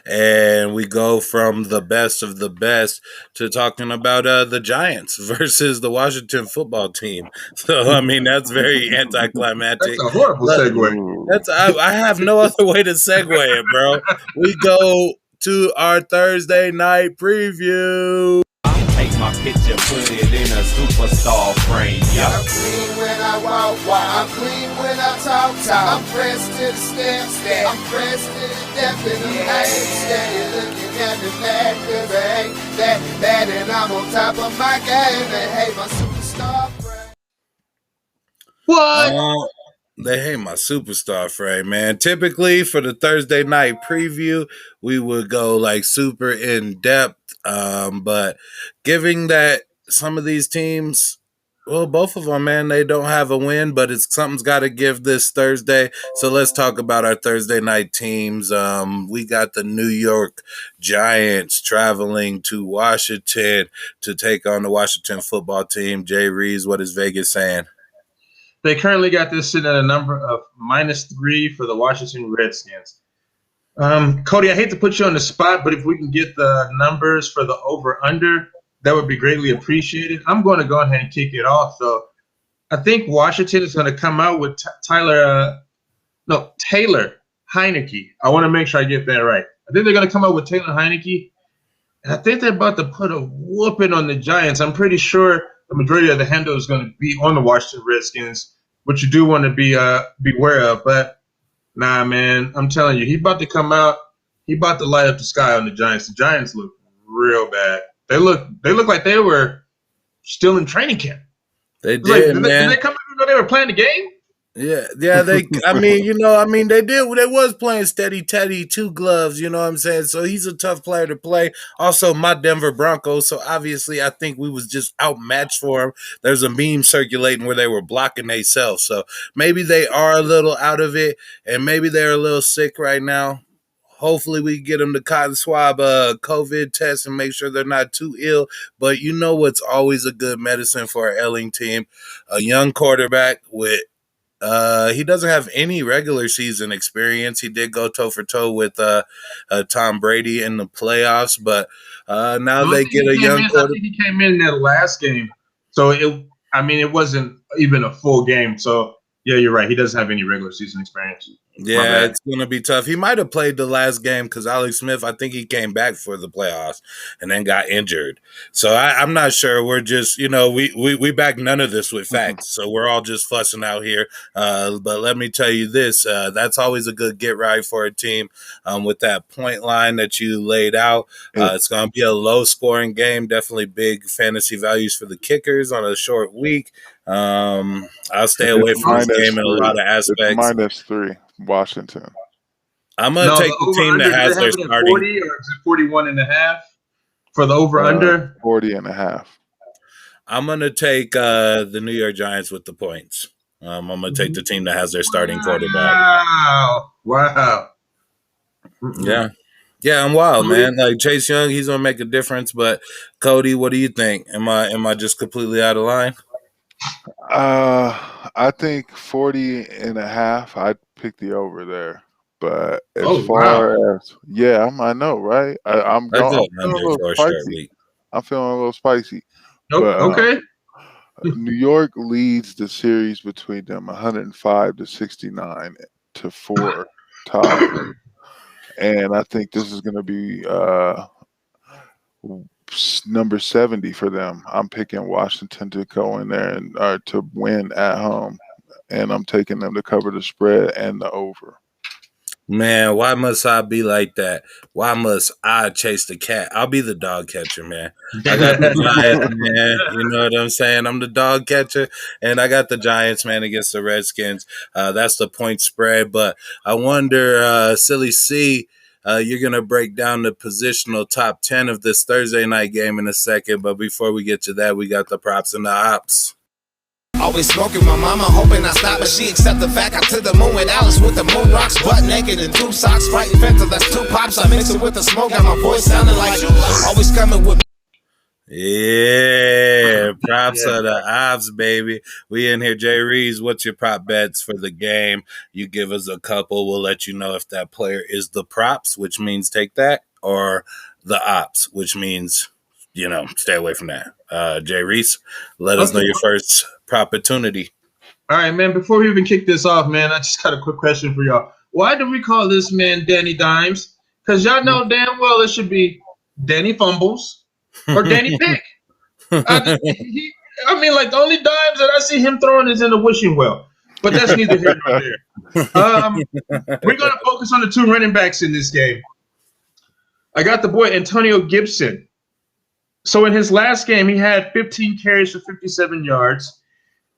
And we go from the best of the best to talking about the Giants versus the Washington football team. So, I mean, that's very anticlimactic. That's a horrible segue. I have no other way to segue it, bro. We go to our Thursday night preview. Take my picture, put it in a superstar frame. Yeah. I'm clean when I walk, I'm clean when I talk. I'm fresh to the step. I'm fresh to the depth, and I ain't steady looking at me mad, 'cause I ain't that bad, and I'm on top of my game. And hey, my superstar frame. What? They hate my superstar frame, man. Typically for the Thursday night preview, we would go like super in depth. But giving that some of these teams, well, both of them, man, they don't have a win, but something's got to give this Thursday. So let's talk about our Thursday night teams. We got the New York Giants traveling to Washington to take on the Washington football team. Jay Reeves, what is Vegas saying? They currently got this sitting at a number of -3 for the Washington Redskins. Cody, I hate to put you on the spot, but if we can get the numbers for the over-under, that would be greatly appreciated. I'm going to go ahead and kick it off, though. I think Washington is going to come out with Taylor Heineke. I want to make sure I get that right. I think they're going to come out with Taylor Heineke, and I think they're about to put a whooping on the Giants. I'm pretty sure the majority of the handle is going to be on the Washington Redskins, which you do want to be beware of. But, nah, man, I'm telling you, he about to come out. He about to light up the sky on the Giants. The Giants look real bad. They look like they were still in training camp. They did, man. Did they come out when they were playing the game? Yeah. They did. They was playing steady Teddy, 2 gloves, you know what I'm saying? So he's a tough player to play. Also, my Denver Broncos, so obviously I think we was just outmatched for him. There's a meme circulating where they were blocking themselves. So maybe they are a little out of it, and maybe they're a little sick right now. Hopefully we get them the cotton swab COVID test and make sure they're not too ill. But you know what's always a good medicine for an ailing team? A young quarterback with he doesn't have any regular season experience. He did go toe for toe with Tom Brady in the playoffs, but now they get a young quarterback. I think he came in that last game, so it wasn't even a full game. So yeah, you're right. He doesn't have any regular season experience. Yeah, it's going to be tough. He might have played the last game because Alex Smith, I think he came back for the playoffs and then got injured. So I'm not sure. We're just, we back none of this with facts. So we're all just fussing out here. But let me tell you this, that's always a good get right for a team with that point line that you laid out. It's going to be a low scoring game. Definitely big fantasy values for the kickers on a short week. I'll stay away from this game in a lot of aspects. It's -3, Washington. I'm going to take the team that has their starting. 40 or is it 41.5 for the over-under? 40.5. I'm going to take the New York Giants with the points. I'm going to take the team that has their starting quarterback. Wow. Yeah. Yeah, I'm wild, man. Like Chase Young, he's going to make a difference. But Cody, what do you think? Am I just completely out of line? I think 40.5. I'd pick the over there. But as far as I know, right? I'm feeling a little spicy. I'm feeling a little spicy. Okay. New York leads the series between them 105-69 to 4 tie. And I think this is going to be number 70 for them. I'm picking Washington to go in there and to win at home, and I'm taking them to cover the spread and the over. Man, why must I be like that? Why must I chase the cat? I'll be the dog catcher, man. I got the Giants, man. You know what I'm saying? I'm the dog catcher, and I got the Giants, man, against the Redskins. That's the point spread. But I wonder, Silly C, you're going to break down the positional top 10 of this Thursday night game in a second. But before we get to that, we got the props and the ops. Always smoking my mama, hoping I stop, but she accept the fact I to the moon with Alice with the moon rocks, butt naked in 2 socks, fighting Fanta, that's 2 pops. I mix it with the smoke, got my voice sounding like you. Always coming with. Yeah, Yeah, props are the ops, baby. We in here. Jay Reeves, what's your prop bets for the game? You give us a couple. We'll let you know if that player is the props, which means take that, or the ops, which means, stay away from that. Jay Reese, let us know your first prop opportunity. All right, man. Before we even kick this off, man, I just got a quick question for y'all. Why do we call this man Danny Dimes? Because y'all know damn well it should be Danny Fumbles or Danny Pick. I mean, like, the only dimes that I see him throwing is in the wishing well. But that's neither here nor there. We're going to focus on the 2 running backs in this game. I got the boy Antonio Gibson. So in his last game, he had 15 carries for 57 yards,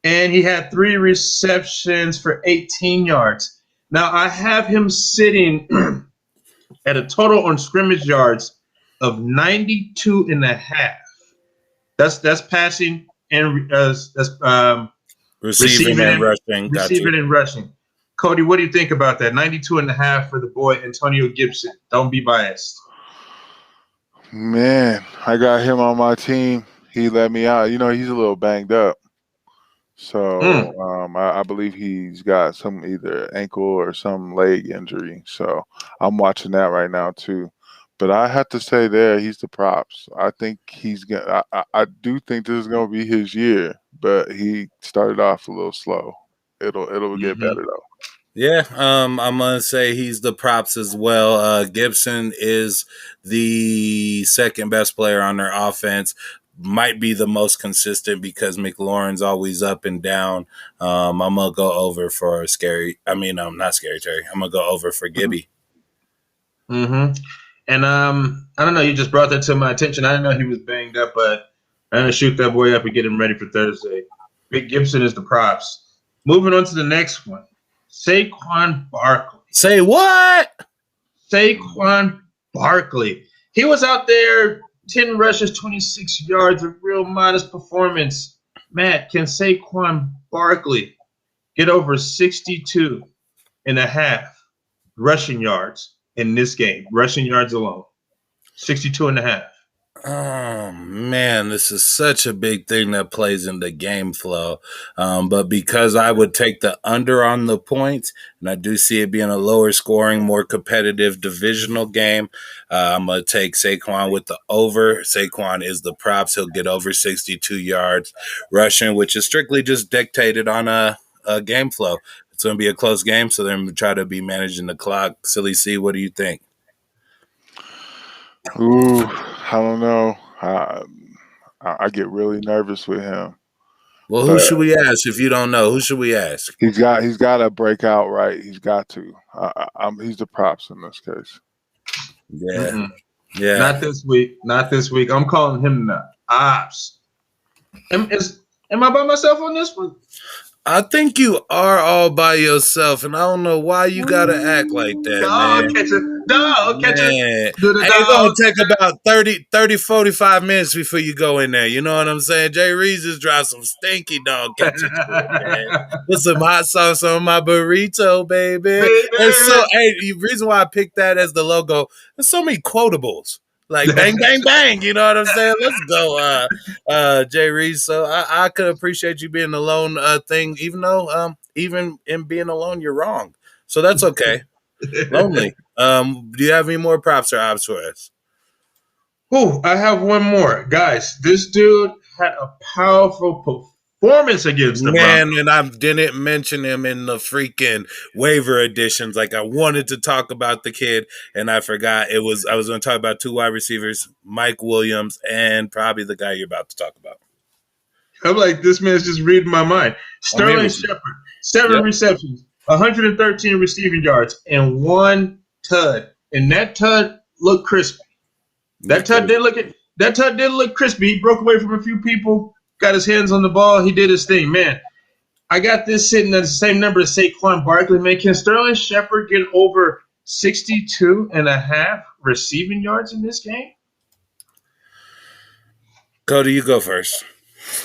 and he had 3 receptions for 18 yards. Now, I have him sitting at a total on scrimmage yards of 92.5. That's passing and that's receiving and rushing. Receiving and rushing. Cody, what do you think about that? 92.5 for the boy Antonio Gibson. Don't be biased. Man, I got him on my team. He let me out. He's a little banged up. So I believe he's got some either ankle or some leg injury. So I'm watching that right now too. But I have to say he's the props. I think he's gonna. I do think this is gonna be his year, but he started off a little slow. It'll get better though. Yeah, I'm gonna say he's the props as well. Gibson is the second best player on their offense. Might be the most consistent because McLaurin's always up and down. I'm gonna go over for not Scary Terry. I'm gonna go over for Gibby. Mm-hmm. And I don't know. You just brought that to my attention. I didn't know he was banged up, but I'm gonna shoot that boy up and get him ready for Thursday. Big Gibson is the props. Moving on to the next one. Saquon Barkley. Say what? Saquon Barkley. He was out there, 10 rushes, 26 yards, a real modest performance. Matt, can Saquon Barkley get over 62.5 rushing yards in this game? Rushing yards alone. 62.5. Oh, man, this is such a big thing that plays in the game flow. But because I would take the under on the points, and I do see it being a lower scoring, more competitive divisional game, I'm going to take Saquon with the over. Saquon is the props. He'll get over 62 yards rushing, which is strictly just dictated on a game flow. It's going to be a close game, so they're going to try to be managing the clock. Silly C, what do you think? Ooh, I don't know. I get really nervous with him. Well, who should we ask if you don't know? Who should we ask? He's got to break out right. He's got to. He's the props in this case. Yeah. Mm-hmm. Yeah. Not this week. I'm calling him the ops. Am I by myself on this one? I think you are all by yourself, and I don't know why you gotta act like that, man. Dog, catch it. It's gonna take about 30, 45 minutes before you go in there. You know what I'm saying? Jay Reeves just dropped some stinky dog catches, man. Put some hot sauce on my burrito, baby. And so, the reason why I picked that as the logo, there's so many quotables. Like bang, bang, bang. You know what I'm saying? Let's go, Jay Reeves. So I could appreciate you being alone thing, even though even in being alone, you're wrong. So that's okay. Lonely. Do you have any more props or ops for us? Oh, I have one more. Guys, this dude had a powerful performance against the Broncos. And I didn't mention him in the freaking waiver editions. Like I wanted to talk about the kid, and I forgot. I was going to talk about 2 wide receivers, Mike Williams, and probably the guy you're about to talk about. I'm like, this man's just reading my mind. Sterling Shepard, 7 receptions, 113 receiving yards, and 1 tud. And that tud looked crispy. That tud did look crispy. He broke away from a few people. Got his hands on the ball. He did his thing, man. I got this sitting at the same number as Saquon Barkley, man. Can Sterling Shepard get over 62.5 receiving yards in this game? Cody, you go first.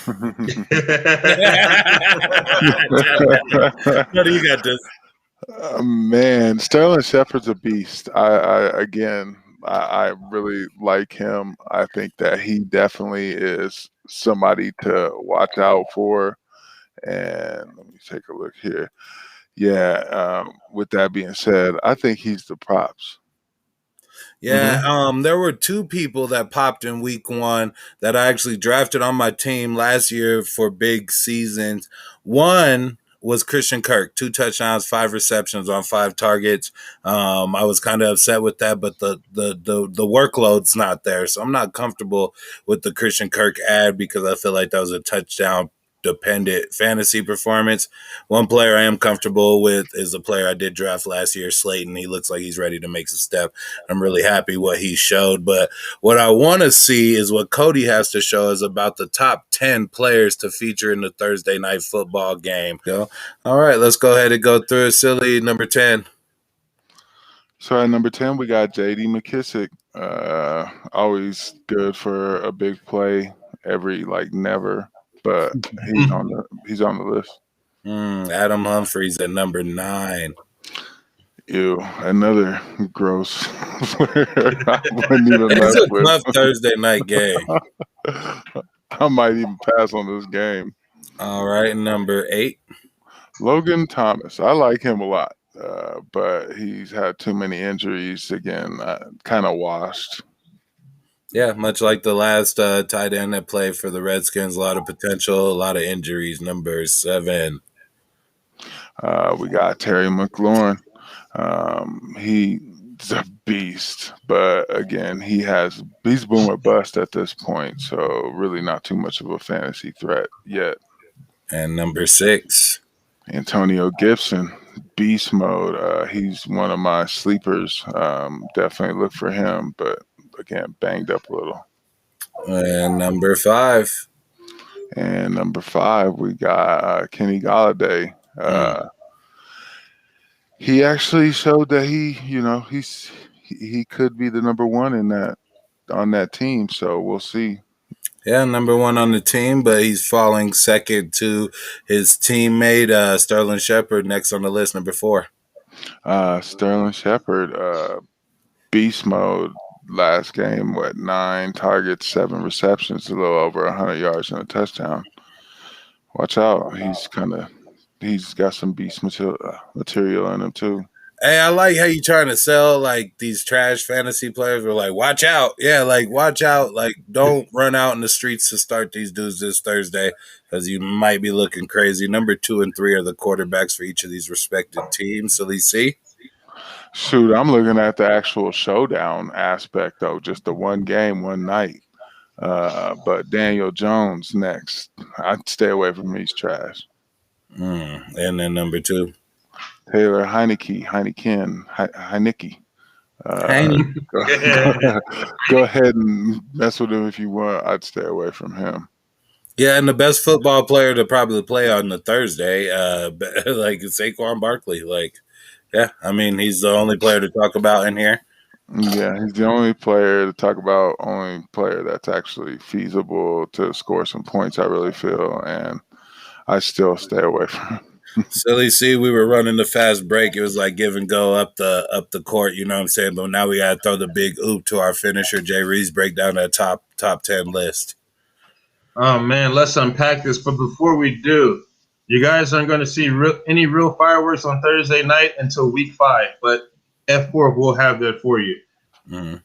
Cody, you got this. Man, Sterling Shepard's a beast. I again, I really like him. I think that he definitely is somebody to watch out for. And let me take a look here. Yeah, with that being said, I think he's the props. Yeah, there were two people that popped in week 1 that I actually drafted on my team last year for big seasons. One was Christian Kirk, 2 touchdowns, 5 receptions on 5 targets. I was kind of upset with that, but the workload's not there, so I'm not comfortable with the Christian Kirk ad because I feel like that was a touchdown dependent fantasy performance. One player I am comfortable with is a player I did draft last year, Slayton. He looks like he's ready to make some step. I'm really happy what he showed. But what I want to see is what Cody has to show us about the top 10 players to feature in the Thursday night football game. All right, let's go ahead and go through it. Silly, number 10. So at number 10, we got J.D. McKissick. Always good for a big play. Never. But he's on the list. Adam Humphries at number 9. Ew, another gross player. I wouldn't even mess It's a with. tough Thursday night game. I might even pass on this game. All right, number 8. Logan Thomas. I like him a lot, but he's had too many injuries. Again, kind of washed. Yeah, much like the last tight end that played for the Redskins, a lot of potential, a lot of injuries. Number 7. We got Terry McLaurin. He's a beast, but again, he's boom or bust at this point, so really not too much of a fantasy threat yet. And number 6. Antonio Gibson, beast mode. He's one of my sleepers. Definitely look for him, but again, banged up a little. And number 5. And number 5, we got Kenny Galladay. He actually showed that he could be the number 1 on that team. So we'll see. Yeah, number 1 on the team, but he's falling second to his teammate Sterling Shepard. Next on the list, number 4. Sterling Shepard, beast mode. Last game, 9 targets, 7 receptions, a little over 100 yards and a touchdown. Watch out. He's got some beast material in him too. Hey, I like how you trying to sell like these trash fantasy players. We're like, watch out. Yeah, like watch out. Like don't run out in the streets to start these dudes this Thursday because you might be looking crazy. Number 2 and 3 are the quarterbacks for each of these respective teams. So let's see. Shoot, I'm looking at the actual showdown aspect, though. Just the one game, one night. But Daniel Jones next. I'd stay away from him. He's trash. And then number 2. Taylor Heineke. Go ahead and mess with him if you want. I'd stay away from him. Yeah, and the best football player to probably play on the Thursday, like Saquon Barkley. Like, yeah, I mean, he's the only player to talk about in here. Yeah, he's the only player to talk about, only player that's actually feasible to score some points, I really feel, and I still stay away from him. Silly C, we were running the fast break. It was like give and go up the court, you know what I'm saying? But now we got to throw the big oop to our finisher, Jay Reese, break down that top 10 list. Oh, man, let's unpack this. But before we do, you guys aren't going to see any real fireworks on Thursday night until week 5. But F4 will have that for you. Mm-hmm.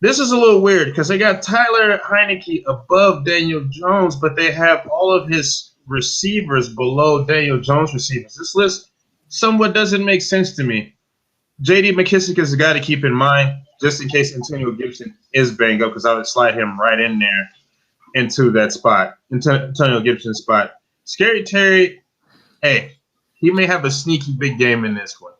This is a little weird because they got Tyler Heineke above Daniel Jones, but they have all of his receivers below Daniel Jones receivers. This list somewhat doesn't make sense to me. J.D. McKissick is the guy to keep in mind just in case Antonio Gibson is banged up because I would slide him right in there into that spot, Antonio Gibson's spot. Scary Terry, hey, he may have a sneaky big game in this one.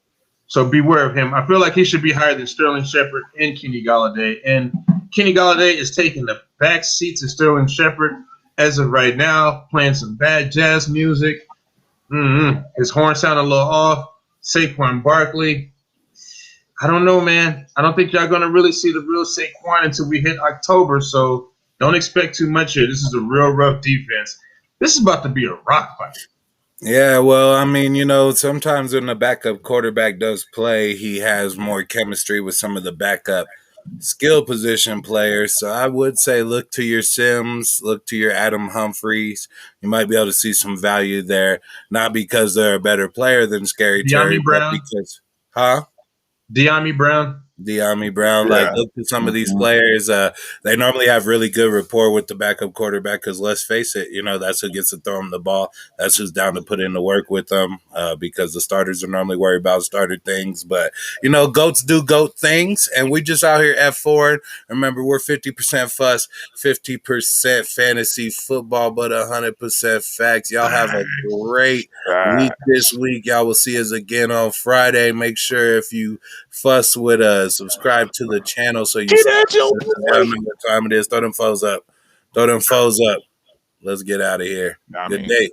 So beware of him. I feel like he should be higher than Sterling Shepard and Kenny Galladay. And Kenny Galladay is taking the back seat to Sterling Shepard as of right now, playing some bad jazz music. His horn sounded a little off. Saquon Barkley. I don't know, man. I don't think y'all going to really see the real Saquon until we hit October. So don't expect too much here. This is a real rough defense. This is about to be a rock fight. Yeah, well, I mean, you know, sometimes when the backup quarterback does play, he has more chemistry with some of the backup skill position players. So I would say look to your Sims, look to your Adam Humphreys. You might be able to see some value there, not because they're a better player than Scary Terry, but because, De'Ami Brown. De'Ami Brown, like look at some of these players. They normally have really good rapport with the backup quarterback because let's face it, that's who gets to throw them the ball. That's who's down to put in the work with them because the starters are normally worried about starter things. But, goats do goat things, and we just out here F4. Remember, we're 50% fuss, 50% fantasy football, but 100% facts. Y'all have a great week this week. Y'all will see us again on Friday. Make sure if you fuss with us, subscribe to the channel so you know what time it is. Throw them foes up. Let's get out of here. Good day.